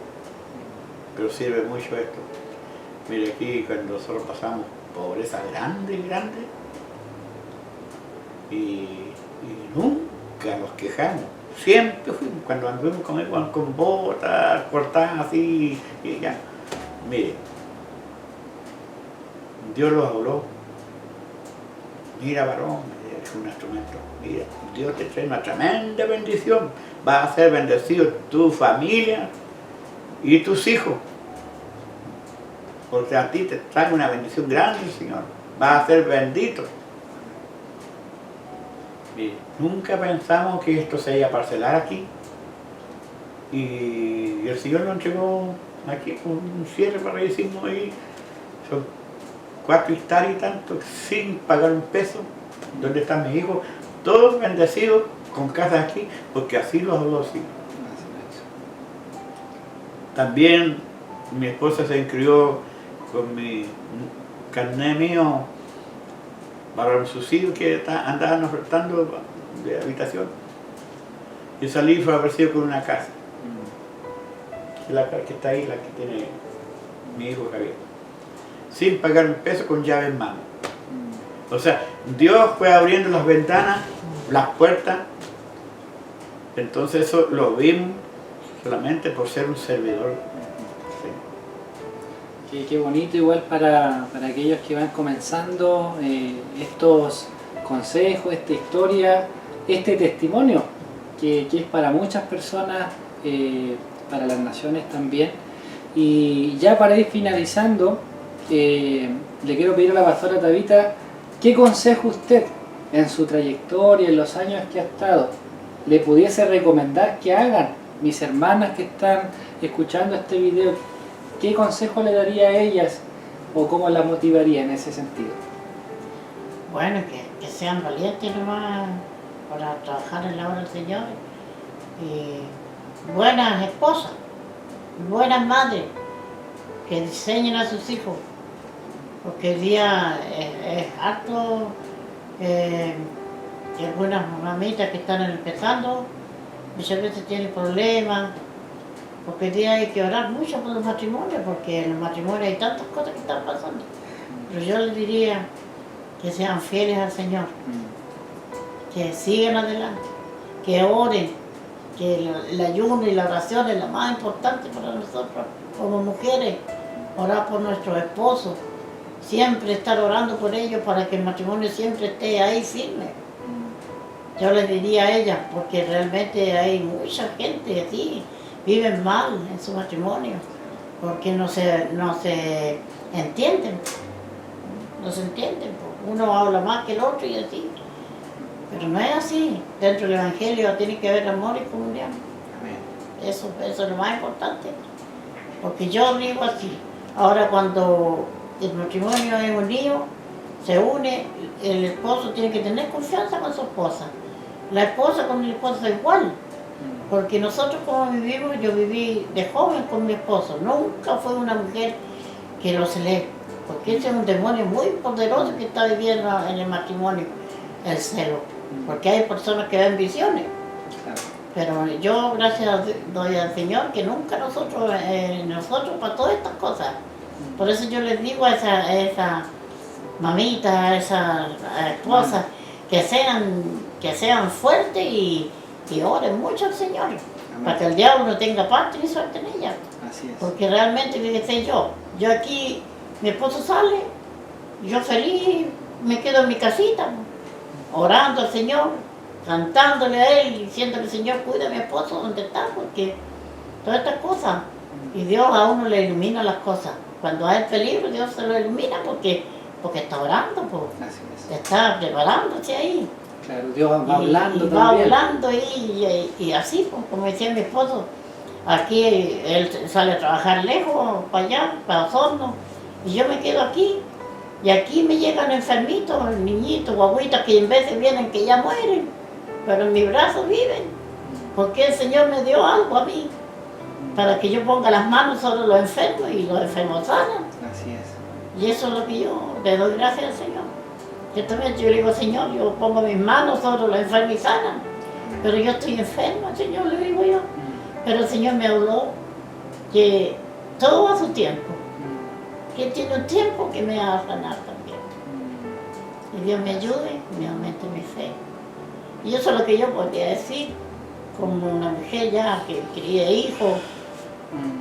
Pero sirve mucho esto. Mire aquí cuando nosotros pasamos pobreza grande, y nunca nos quejamos. Siempre fuimos, cuando anduvimos con él, con botas cortadas así, y ya. Mire, Dios los habló mira varón, es un instrumento, mira, Dios te trae una tremenda bendición, vas a ser bendecido tu familia y tus hijos, porque a ti te trae una bendición grande, Señor, vas a ser bendito. Y nunca pensamos que esto se iba a parcelar aquí, y el Señor lo entregó aquí con un cierre para decirnos ahí, son 4 hectáreas y tanto, sin pagar un peso, donde están mis hijos, todos bendecidos con casas aquí, porque así los habló el Señor. También mi esposa se inscribió con mi carnet mío para un subsidio que andaban ofertando de habitación. Yo salí y fue ofrecido con una casa. La que está ahí, la que tiene mi hijo Javier. Sin pagar un peso, con llave en mano. O sea, Dios fue abriendo las ventanas, las puertas. Entonces eso lo vimos solamente por ser un servidor. Qué bonito igual para aquellos que van comenzando estos consejos, esta historia, este testimonio, que es para muchas personas, para las naciones también. Y ya para ir finalizando, le quiero pedir a la pastora Tabita, ¿qué consejo usted en su trayectoria, en los años que ha estado, le pudiese recomendar que hagan mis hermanas que están escuchando este video? ¿Qué consejo le daría a ellas o cómo las motivaría en ese sentido? Bueno, que sean valientes nomás para trabajar en la obra del Señor. Y buenas esposas, buenas madres, que diseñen a sus hijos. Porque el día es harto, y algunas mamitas que están empezando, muchas veces tienen problemas. Porque hoy día hay que orar mucho por los matrimonios, porque en los matrimonios hay tantas cosas que están pasando. Pero yo les diría que sean fieles al Señor, que sigan adelante, que oren, que el ayuno y la oración es la más importante para nosotros como mujeres. Orar por nuestros esposos, siempre estar orando por ellos para que el matrimonio siempre esté ahí firme. Yo les diría a ellas, porque realmente hay mucha gente así, viven mal en su matrimonio, porque no se entienden, uno habla más que el otro y así, pero no es así. Dentro del Evangelio tiene que haber amor y comunión. Eso es lo más importante, porque yo digo así, ahora cuando el matrimonio es unido, se une, el esposo tiene que tener confianza con su esposa, la esposa con el esposo es igual. Porque nosotros como vivimos, yo viví de joven con mi esposo, nunca fue una mujer que lo celé, porque ese es un demonio muy poderoso que está viviendo en el matrimonio, el celo, porque hay personas que ven visiones, pero yo gracias doy al Señor que nunca nosotros para todas estas cosas. Por eso yo les digo a esa mamita, a esa esposa, que sean fuertes y oren mucho al Señor, para que el diablo no tenga parte ni suerte en ella. Así es. Porque realmente, fíjese yo aquí, mi esposo sale, yo feliz me quedo en mi casita, orando al Señor, cantándole a Él, diciendo que el Señor cuida a mi esposo donde está, porque todas estas cosas, y Dios a uno le ilumina las cosas. Cuando hay peligro, Dios se lo ilumina porque está orando, está preparándose ahí. Claro, Dios va hablando y también. va hablando y así, como decía mi esposo, aquí él sale a trabajar lejos, para allá, para Osorno, y yo me quedo aquí. Y aquí me llegan enfermitos, niñitos, guaguitas que en veces vienen que ya mueren, pero en mi brazo viven, porque el Señor me dio algo a mí, para que yo ponga las manos sobre los enfermos y los enfermos sanan. Así es. Y eso es lo que yo le doy gracias al Señor. Yo le digo, Señor, yo pongo mis manos sobre los enfermos y sanan, pero yo estoy enferma, Señor, le digo yo. Pero el Señor me habló que todo a su tiempo, que tiene un tiempo que me va a sanar también. Y Dios me ayude, me aumente mi fe. Y eso es lo que yo podría decir, como una mujer ya que cría hijos,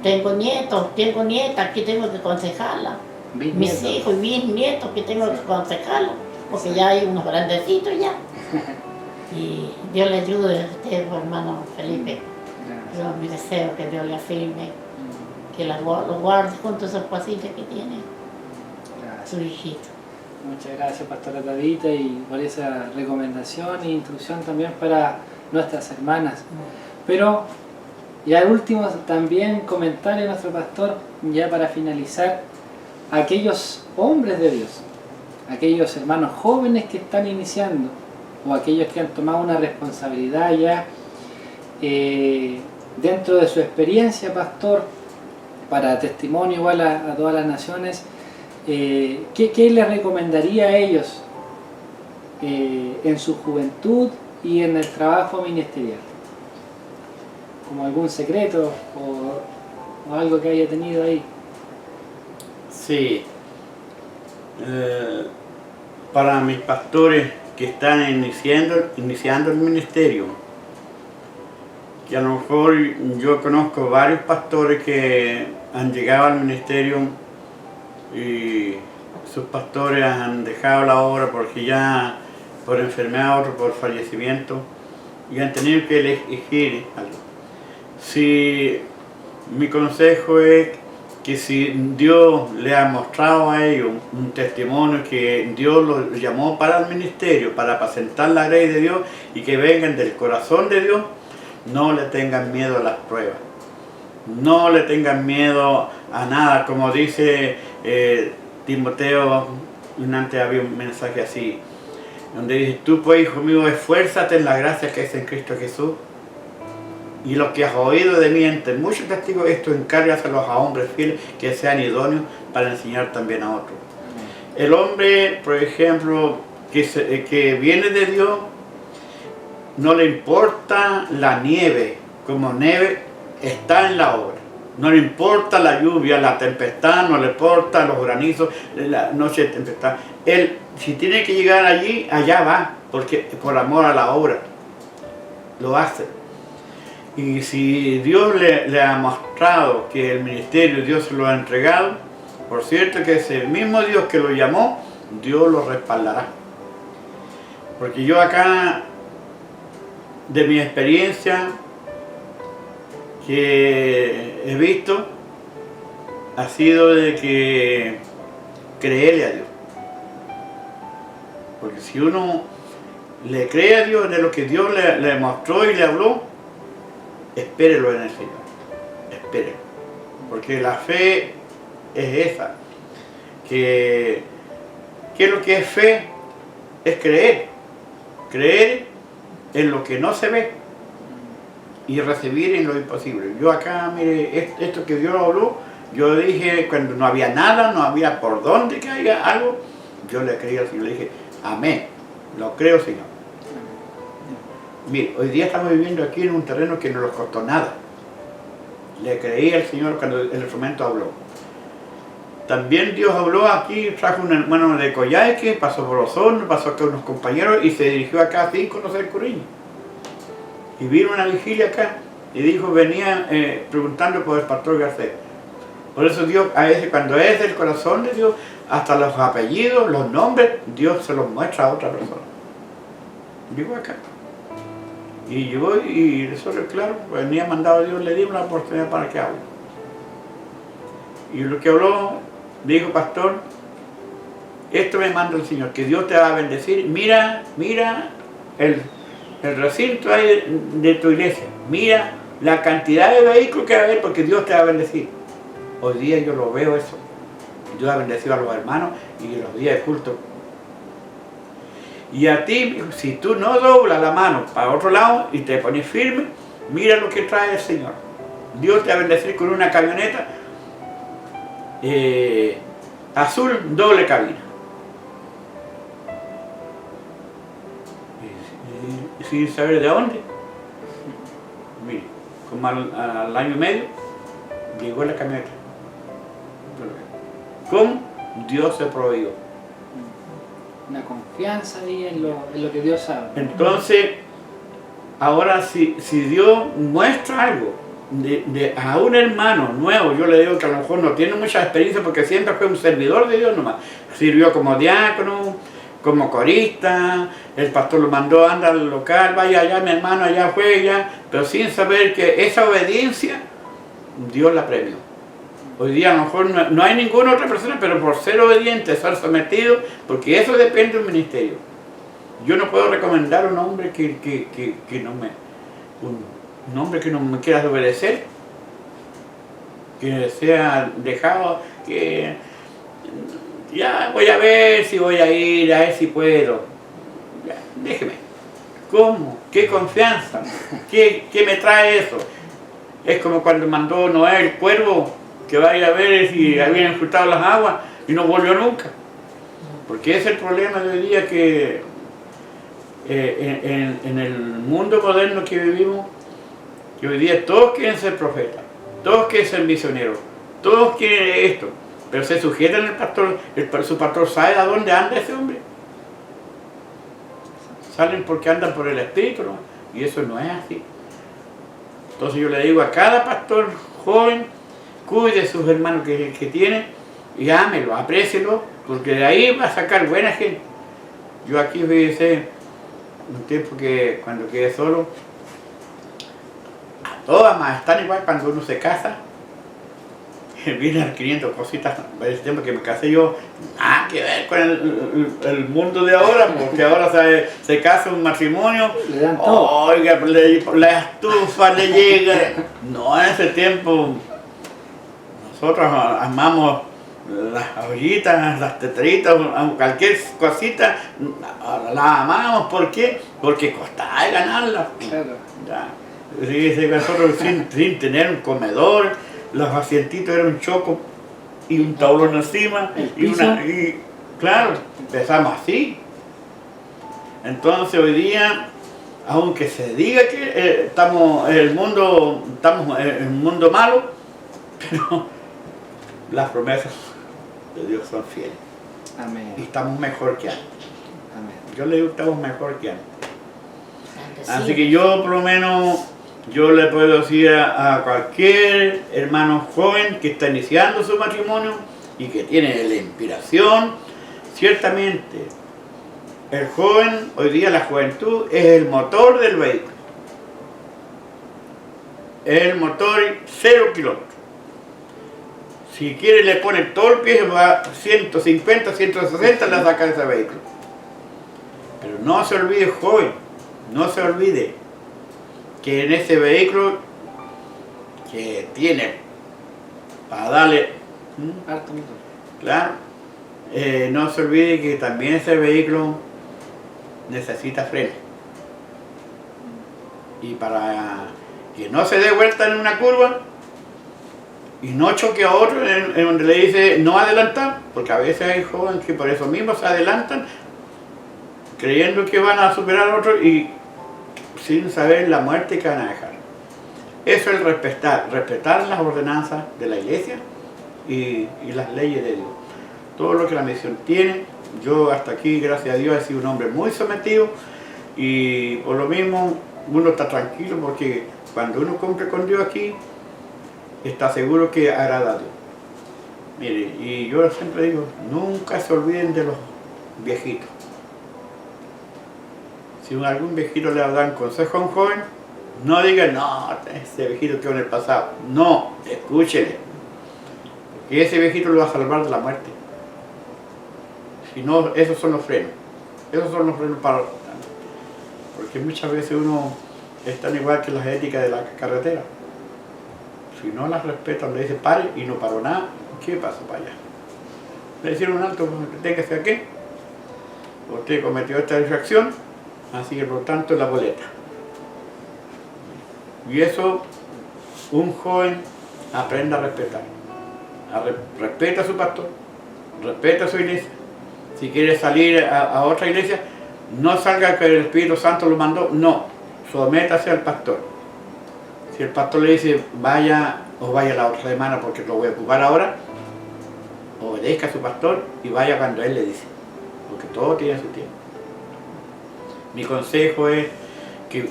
tengo nietos, tengo nietas que tengo que aconsejarlas, mis hijos y mis nietos que tengo que aconsejarlos, porque ya hay unos grandecitos ya. Y Dios le ayude a usted, hermano Felipe. Gracias. Yo mi deseo que Dios le afirme, que lo guarde junto a esos pasillos que tiene Gracias. su hijito. Muchas gracias, Pastora Tabita, y por esa recomendación e instrucción también para nuestras hermanas. Pero, y al último, también comentarle a nuestro pastor, ya para finalizar, aquellos hombres de Dios, aquellos hermanos jóvenes que están iniciando, o aquellos que han tomado una responsabilidad ya dentro de su experiencia, pastor, para testimonio igual a todas las naciones. ¿Qué les recomendaría a ellos en su juventud y en el trabajo ministerial? ¿Como algún secreto o algo que haya tenido ahí? Sí. Para mis pastores que están iniciando el ministerio, que a lo mejor yo conozco varios pastores que han llegado al ministerio y sus pastores han dejado la obra porque ya por enfermedad, otro por fallecimiento, y han tenido que elegir algo. Si mi consejo es que si Dios le ha mostrado a ellos un testimonio que Dios los llamó para el ministerio, para apacentar la grey de Dios y que vengan del corazón de Dios, no le tengan miedo a las pruebas. No le tengan miedo a nada, como dice Timoteo, antes había un mensaje así, donde dice, tú pues hijo mío, esfuérzate en la gracia que es en Cristo Jesús, y lo que has oído de mí entre muchos testigos, esto encárgaselos a hombres fieles que sean idóneos para enseñar también a otros. El hombre, por ejemplo, que viene de Dios, no le importa la nieve, como nieve está en la obra. No le importa la lluvia, la tempestad, no le importa los granizos, la noche de tempestad. Él, si tiene que llegar allí, allá va, porque por amor a la obra, lo hace. Y si Dios le ha mostrado que el ministerio Dios se lo ha entregado, por cierto que es el mismo Dios que lo llamó, Dios lo respaldará. Porque yo acá, de mi experiencia que he visto, ha sido de que creerle a Dios. Porque si uno le cree a Dios de lo que Dios le mostró y le habló, espérelo en el Señor, espérelo. Porque la fe es esa, que lo que es fe es creer en lo que no se ve y recibir en lo imposible. Yo acá, mire, esto que Dios habló, yo dije, cuando no había nada, no había por dónde que haya algo, yo le creí al Señor, le dije, amén, lo creo, Señor. Mire, hoy día estamos viviendo aquí en un terreno que no nos costó nada. Le creí al Señor cuando el instrumento habló. También Dios habló aquí, trajo un hermano de Coyhaique, pasó por Osorno, pasó acá unos compañeros y se dirigió acá sin conocer Curiñe. Y vino una vigilia acá y dijo, venía preguntando por el pastor Garcés. Por eso Dios, a veces cuando es del corazón de Dios, hasta los apellidos, los nombres, Dios se los muestra a otra persona. Llegó acá. Y llegó y eso, claro, venía mandado a Dios, le di una oportunidad para que hable. Y lo que habló, dijo, pastor, esto me manda el Señor, que Dios te va a bendecir. Mira el recinto ahí de tu iglesia. Mira la cantidad de vehículos que va a haber porque Dios te va a bendecir. Hoy día yo lo veo eso. Dios ha bendecido a los hermanos y en los días de culto. Y a ti, si tú no doblas la mano para otro lado y te pones firme, mira lo que trae el Señor. Dios te va a bendecir con una camioneta azul, doble cabina. Sin saber de dónde. Mire, como al año y medio, llegó la camioneta. ¿Cómo? Dios se proveyó. Una confianza ahí en lo que Dios sabe. Entonces, ahora si Dios muestra algo a un hermano nuevo, yo le digo que a lo mejor no tiene mucha experiencia porque siempre fue un servidor de Dios nomás, sirvió como diácono, como corista, el pastor lo mandó, anda al local, vaya allá mi hermano, allá juega, pero sin saber que esa obediencia Dios la premió. Hoy día a lo mejor no hay ninguna otra persona, pero por ser obediente, ser sometido, porque eso depende del ministerio. Yo no puedo recomendar a un hombre que un hombre que no me quiera obedecer, que sea dejado, que ya voy a ver si voy a ir, a ver si puedo. Ya, déjeme. ¿Cómo? ¿Qué confianza? ¿Qué me trae eso? Es como cuando mandó Noé el cuervo que vaya a ver si habían juntado las aguas y no volvió nunca. Porque ese es el problema de hoy día, que en el mundo moderno que vivimos, que hoy día todos quieren ser profetas, todos quieren ser misioneros, todos quieren esto, pero se sujetan al pastor. Su pastor sabe a dónde anda ese hombre. Salen porque andan por el Espíritu, ¿no? Y eso no es así. Entonces yo le digo a cada pastor joven, cuide de sus hermanos que tiene y ámelo, aprécielo, porque de ahí va a sacar buena gente. Yo aquí fíjese, un tiempo que cuando quedé solo, a todas más están igual cuando uno se casa. Vine adquiriendo cositas, el tiempo que me casé yo, nada que ver con el mundo de ahora, porque ahora se casa un matrimonio, oiga, la estufa le llega. No, en ese tiempo nosotros amamos las ollitas, las teteritas, cualquier cosita, la amamos. ¿Por qué? Porque costaba ganarla. Claro. Ya. Nosotros sin tener un comedor, los asientitos eran un choco y un tablón encima y claro, empezamos así. Entonces hoy día, aunque se diga que estamos en un mundo malo, pero las promesas de Dios son fieles. Amén. Y estamos mejor que antes. Amén. Yo le digo que estamos mejor que antes. Así que yo por lo menos, yo le puedo decir a cualquier hermano joven que está iniciando su matrimonio y que tiene la inspiración, ciertamente el joven, hoy día la juventud, es el motor del vehículo. Es el motor 0 kilómetros. Si quiere le pone todo el pie, va 150, 160, le saca ese vehículo. Pero no se olvide, joven, no se olvide que en ese vehículo que tiene para darle, Harto motor. claro, no se olvide que también ese vehículo necesita freno. Y para que no se dé vuelta en una curva y no choque a otro en donde le dice no adelantar, porque a veces hay jóvenes que por eso mismo se adelantan creyendo que van a superar a otro y sin saber la muerte que van a dejar. Eso es respetar las ordenanzas de la iglesia y las leyes de Dios. Todo lo que la misión tiene. Yo hasta aquí, gracias a Dios, he sido un hombre muy sometido y por lo mismo uno está tranquilo, porque cuando uno cumple con Dios aquí, está seguro que agrada a Dios. Mire, y yo siempre digo, nunca se olviden de los viejitos. Si algún viejito le da un consejo a un joven, no digan, no, ese viejito quedó en el pasado. No, escúchele, porque ese viejito lo va a salvar de la muerte. Si no, esos son los frenos. Esos son los frenos para... Porque muchas veces uno es tan igual que las éticas de la carretera. Si no las respetan, le dice pare y no paró nada, ¿qué pasa para allá? Le hicieron un alto, deténgase aquí. Usted cometió esta infracción, así que por tanto la boleta. Y eso un joven aprende a respetar. Respeta a su pastor, respeta a su iglesia. Si quiere salir a otra iglesia, no salga que el Espíritu Santo lo mandó, no, sométase al pastor. Si el pastor le dice vaya o vaya la otra semana porque lo voy a ocupar ahora, obedezca a su pastor y vaya cuando él le dice, porque todo tiene su tiempo. Mi consejo es que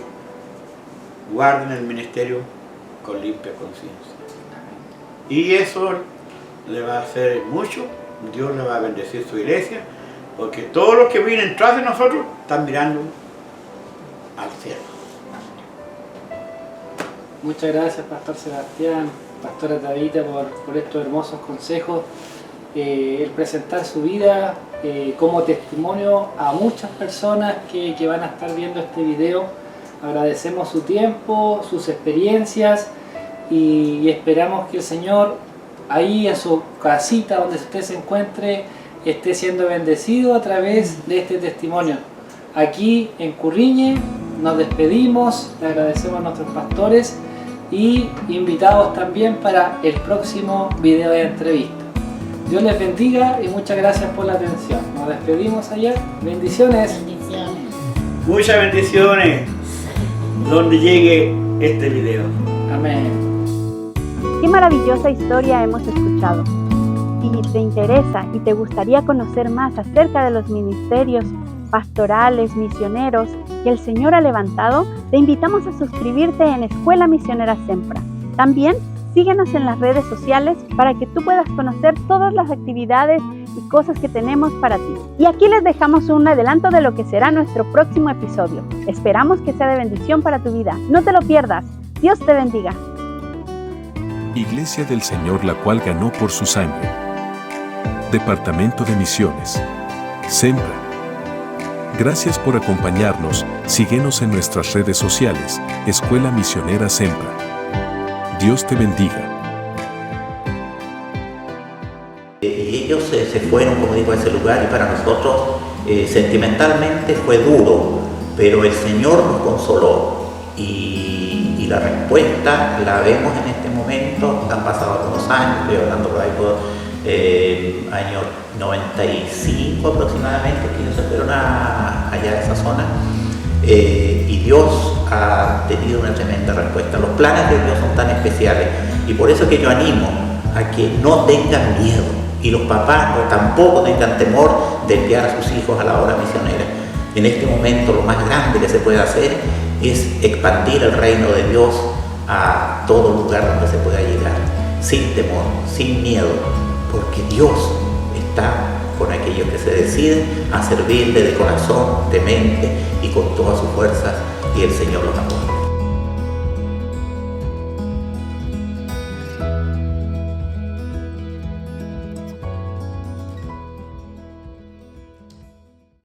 guarden el ministerio con limpia conciencia. Y eso le va a hacer mucho, Dios le va a bendecir su iglesia porque todos los que vienen tras de nosotros están mirando al cielo. Muchas gracias, Pastor Sebastián, Pastora Tabita, por estos hermosos consejos. El presentar su vida como testimonio a muchas personas que van a estar viendo este video. Agradecemos su tiempo, sus experiencias y esperamos que el Señor ahí en su casita donde usted se encuentre esté siendo bendecido a través de este testimonio. Aquí en Curriñe nos despedimos, le agradecemos a nuestros pastores y invitados también para el próximo video de entrevista. Dios les bendiga y muchas gracias por la atención. Nos despedimos allá. Bendiciones. Bendiciones. Muchas bendiciones donde llegue este video. Amén. Qué maravillosa historia hemos escuchado. Si te interesa y te gustaría conocer más acerca de los ministerios pastorales, misioneros que el Señor ha levantado, te invitamos a suscribirte en Escuela Misionera Sempra. También síguenos en las redes sociales para que tú puedas conocer todas las actividades y cosas que tenemos para ti. Y aquí les dejamos un adelanto de lo que será nuestro próximo episodio. Esperamos que sea de bendición para tu vida. No te lo pierdas. Dios te bendiga. Iglesia del Señor, la cual ganó por su sangre. Departamento de Misiones. Sempra. Gracias por acompañarnos. Síguenos en nuestras redes sociales. Escuela Misionera Sempra. Dios te bendiga. Y ellos se fueron, como digo, a ese lugar, y para nosotros sentimentalmente fue duro, pero el Señor nos consoló y la respuesta la vemos en este momento. Han pasado algunos años, estoy hablando por ahí por año 95 aproximadamente, que ellos se fueron allá a esa zona, y Dios ha tenido una tremenda respuesta. Los planes de Dios son tan especiales, y por eso que yo animo a que no tengan miedo, y los papás tampoco tengan temor de enviar a sus hijos a la obra misionera. En este momento lo más grande que se puede hacer es expandir el reino de Dios a todo lugar donde se pueda llegar, sin temor, sin miedo, porque Dios está con aquellos que se deciden a servirle de corazón, de mente y con todas sus fuerzas, y el Señor los apoya.